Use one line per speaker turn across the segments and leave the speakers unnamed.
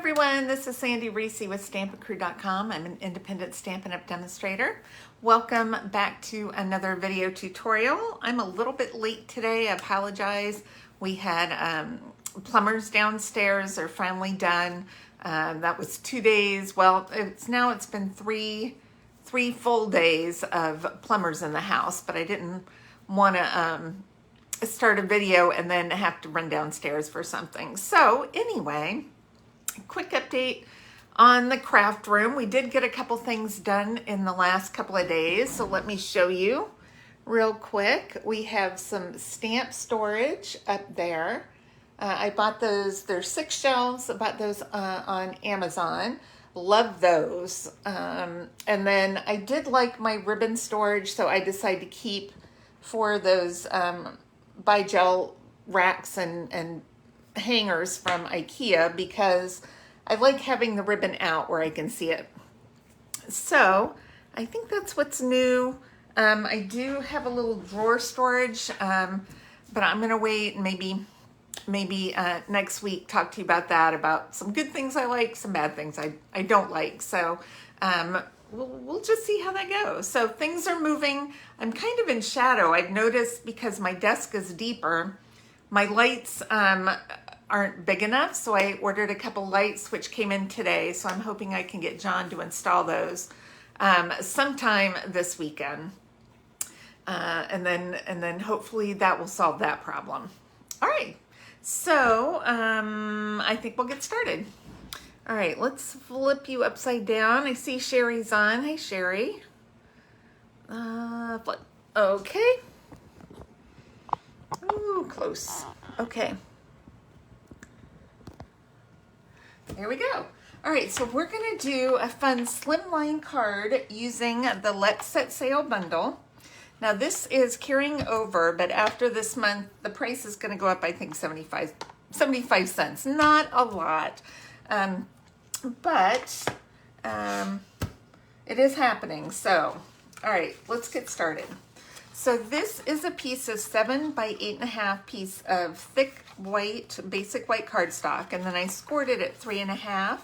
everyone, this is Sandy Reese with StampinCrew.com. I'm an independent Stampin' Up! Demonstrator. Welcome back to another video tutorial. I'm a little bit late today, I apologize. We had plumbers downstairs, they're finally done. That was 2 days, well it's been three full days of plumbers in the house, but I didn't want to start a video and then have to run downstairs for something. So anyway, quick update on the craft room. We did get a couple things done in the last couple of days, so let me show you real quick. We have some stamp storage up there. I bought those, there's 6 shelves, I bought those on Amazon. Love those. And then I did like my ribbon storage, so I decided to keep 4 of those by gel racks and hangers from IKEA because I like having the ribbon out where I can see it. So I think that's what's new. I do have a little drawer storage, but I'm gonna wait and maybe next week talk to you about that, about some good things I like, some bad things I don't like. So we'll just see how that goes. So things are moving. I'm kind of in shadow. I've noticed because my desk is deeper, my lights aren't big enough, so I ordered a couple lights which came in today, so I'm hoping I can get John to install those sometime this weekend. And then hopefully that will solve that problem. All right, so I think we'll get started. All right, let's flip you upside down. I see Sherry's on. Hey, Sherry. Flip. Okay. Ooh, close. Okay. There we go. All right, so we're gonna do a fun slimline card using the Let's Set Sail bundle. Now this is carrying over, but after this month, the price is gonna go up, I think 75 cents. Not a lot. But it is happening. So, all right, let's get started. So this is a piece of 7 by 8.5 piece of thick white, basic white cardstock, and then I scored it at 3.5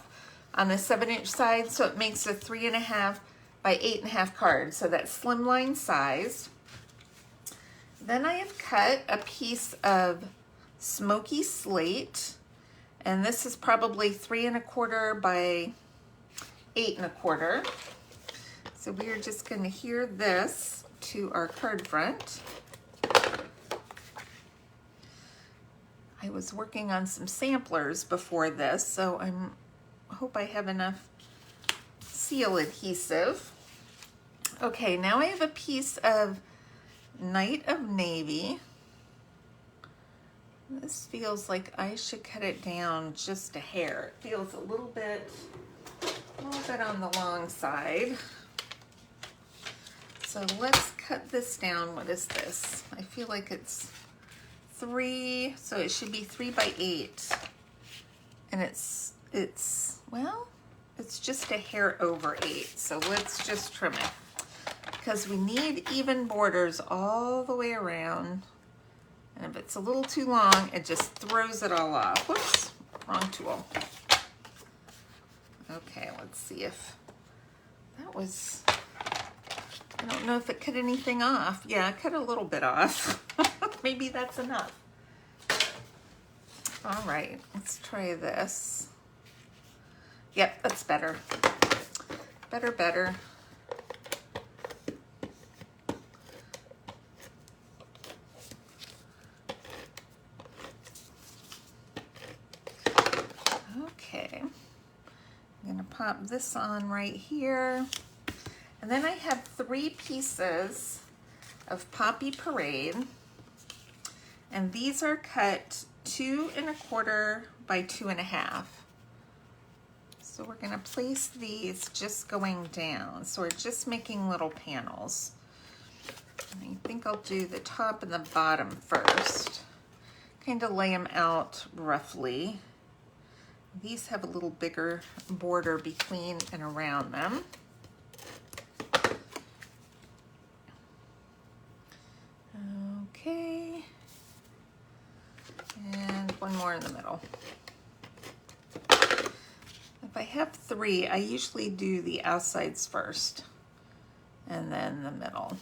on the 7-inch side, so it makes a 3.5 by 8.5 card. So that's slimline size. Then I have cut a piece of smoky slate. And this is probably 3.25 by 8.25. So we are just going to adhere this to our card front. I was working on some samplers before this, so I hope I have enough seal adhesive. Okay, now I have a piece of Night of Navy. This feels like I should cut it down just a hair. It feels a little bit on the long side. So let's cut this down. What is this? I feel like it's 3, so it should be 3 by 8. And it's just a hair over 8. So let's just trim it because we need even borders all the way around. And if it's a little too long, it just throws it all off. Whoops, wrong tool. Okay, let's see if that was, I don't know if it cut anything off. Yeah, it cut a little bit off. Maybe that's enough. All right, let's try this. Yep, that's better. Better. Pop this on right here. And then I have 3 pieces of Poppy Parade. And these are cut 2.25 by 2.5. So we're gonna place these just going down. So we're just making little panels. And I think I'll do the top and the bottom first. Kind of lay them out roughly. These have a little bigger border between and around them. Okay. And one more in the middle. have 3. I usually do the outsides first and then the middle.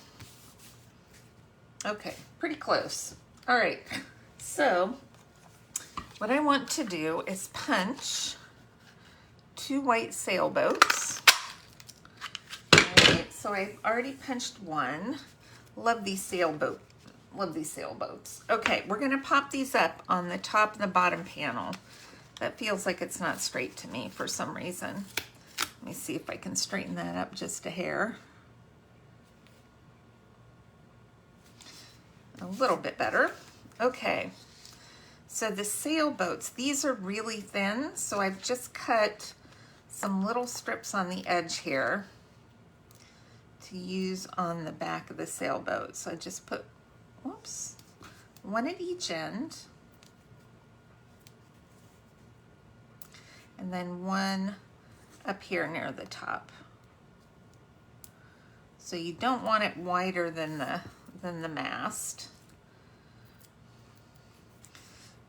Okay, pretty close. All right, so what I want to do is punch 2 white sailboats. All right, so I've already punched 1. Love these sailboats. Okay, we're gonna pop these up on the top and the bottom panel. That feels like it's not straight to me for some reason. Let me see if I can straighten that up just a hair. A little bit better. Okay, so the sailboats, these are really thin, so I've just cut some little strips on the edge here to use on the back of the sailboat. So I just put, whoops, 1 at each end, and then 1 up here near the top. So you don't want it wider than the mast.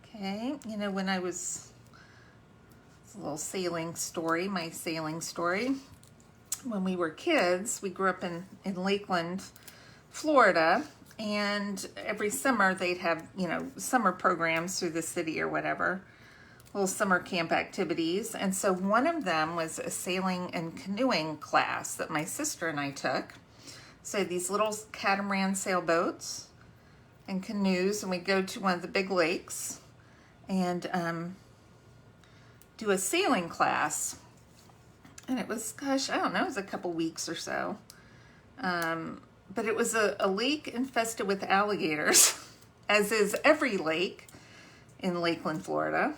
Okay, you know, when I was, it's a little sailing story, my sailing story. When we were kids, we grew up in Lakeland, Florida, and every summer they'd have, you know, summer programs through the city or whatever, little summer camp activities. And so one of them was a sailing and canoeing class that my sister and I took. So these little catamaran sailboats and canoes, and we go to one of the big lakes and do a sailing class. And it was, gosh, I don't know, it was a couple weeks or so. But it was a lake infested with alligators, as is every lake in Lakeland, Florida.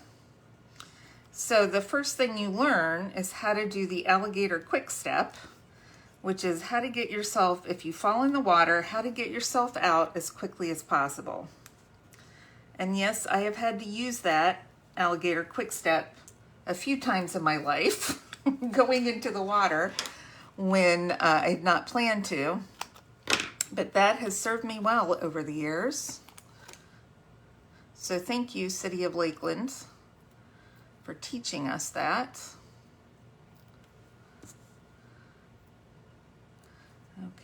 So the first thing you learn is how to do the alligator quick step, which is how to get yourself, if you fall in the water, how to get yourself out as quickly as possible. And yes, I have had to use that alligator quick step a few times in my life, going into the water when I had not planned to, but that has served me well over the years. So thank you, City of Lakeland, for teaching us that.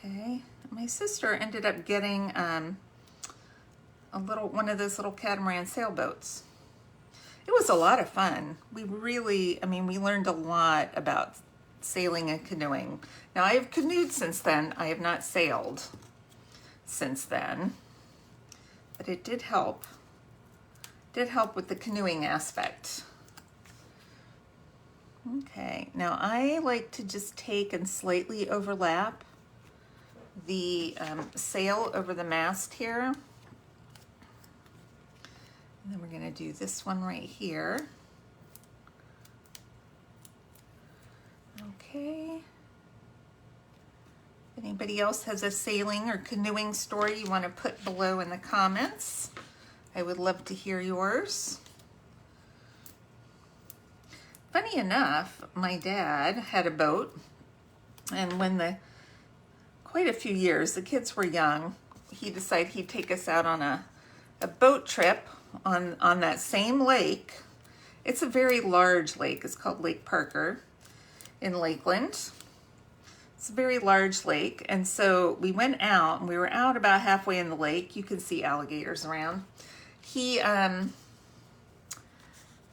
Okay, my sister ended up getting one of those little catamaran sailboats. It was a lot of fun. We really, I mean, we learned a lot about sailing and canoeing. Now, I have canoed since then. I have not sailed since then, but it did help. Did help with the canoeing aspect. Okay, now I like to just take and slightly overlap the sail over the mast here. And then we're going to do this one right here. Okay. If anybody else has a sailing or canoeing story you want to put below in the comments, I would love to hear yours. Funny enough, my dad had a boat, and when quite a few years, the kids were young, he decided he'd take us out on a boat trip on that same lake. It's a very large lake. It's called Lake Parker in Lakeland. It's a very large lake. And so we went out, and we were out about halfway in the lake. You can see alligators around.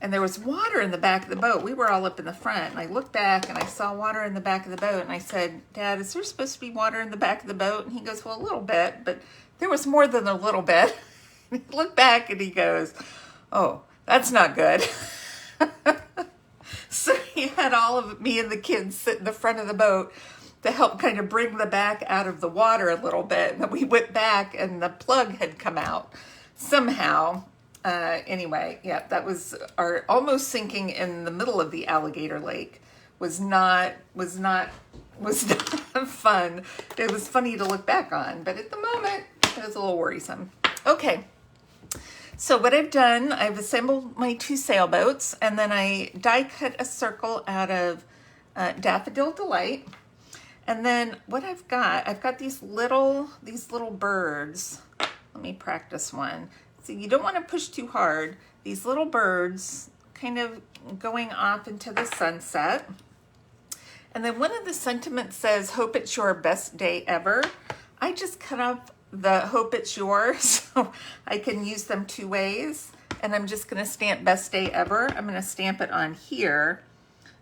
And there was water in the back of the boat. We were all up in the front, and I looked back and I saw water in the back of the boat, and I said, "Dad, is there supposed to be water in the back of the boat?" And he goes, "Well, a little bit," but there was more than a little bit. He looked back and he goes, "Oh, that's not good." So he had all of me and the kids sit in the front of the boat to help kind of bring the back out of the water a little bit. And then we went back and the plug had come out somehow. Anyway, yeah, that was our almost sinking in the middle of the alligator lake. Was not fun. It was funny to look back on, but at the moment it was a little worrisome. Okay. So what I've done, I've assembled my 2 sailboats, and then I die cut a circle out of Daffodil Delight. And then what I've got these little birds. Let me practice one. So you don't want to push too hard. These little birds kind of going off into the sunset. And then one of the sentiments says, hope it's your best day ever. I just cut off the hope it's yours so I can use them two ways. And I'm just gonna stamp best day ever. I'm gonna stamp it on here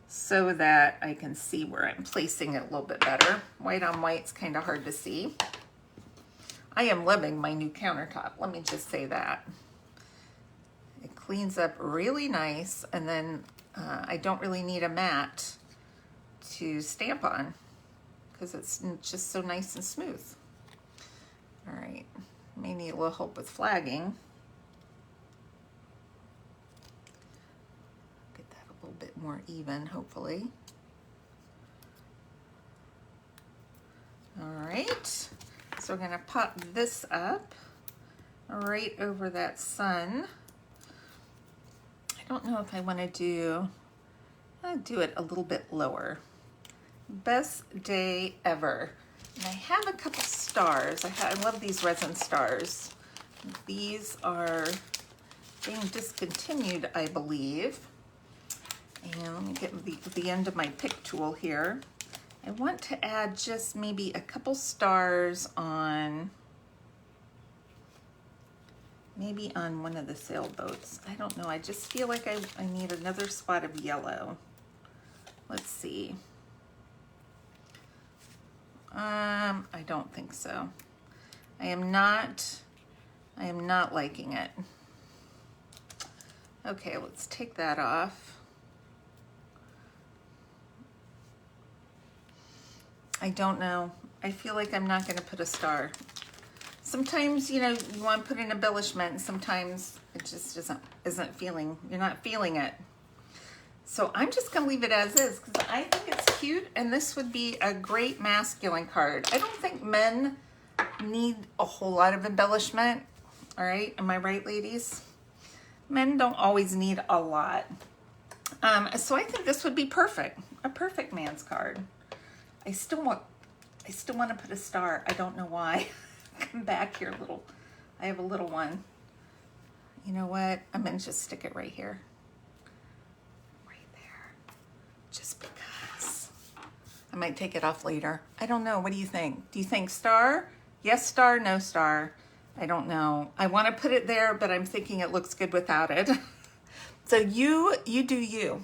so that I can see where I'm placing it a little bit better. White on white's kind of hard to see. I am loving my new countertop, let me just say that. It cleans up really nice, and then I don't really need a mat to stamp on because it's just so nice and smooth. All right, may need a little help with flagging. Get that a little bit more even, hopefully. All right, so we're gonna pop this up right over that sun. I don't know if I wanna do, I'll do it a little bit lower. Best day ever. And I have a couple stars. I love these resin stars. These are being discontinued, I believe. And let me get the end of my pick tool here. I want to add just maybe a couple stars on, maybe on one of the sailboats. I don't know, I just feel like I need another spot of yellow. Let's see. I don't think so. I am not liking it. Okay, let's take that off. I don't know. I feel like I'm not gonna put a star. Sometimes, you know, you want to put an embellishment, and sometimes it just isn't feeling, you're not feeling it. So I'm just gonna leave it as is because I think it's cute, and this would be a great masculine card. I don't think men need a whole lot of embellishment. All right, am I right, ladies? Men don't always need a lot. So I think this would be perfect, a perfect man's card. I still want to put a star. I don't know why. Come back here a little. I have a little one. You know what? I'm gonna just stick it right here. Just because. I might take it off later. I don't know. What do you think? Do you think star? Yes star, no star. I don't know. I want to put it there, but I'm thinking it looks good without it. So you do you.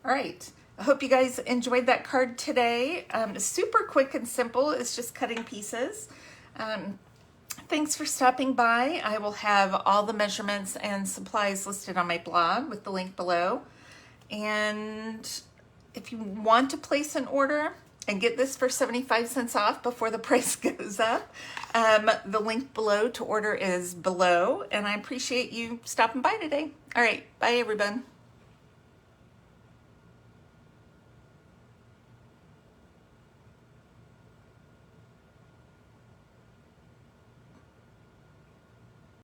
All right. I hope you guys enjoyed that card today. Super quick and simple. It's just cutting pieces. Thanks for stopping by. I will have all the measurements and supplies listed on my blog with the link below. And if you want to place an order and get this for 75 cents off before the price goes up, the link below to order is below. And I appreciate you stopping by today. All right, bye everyone.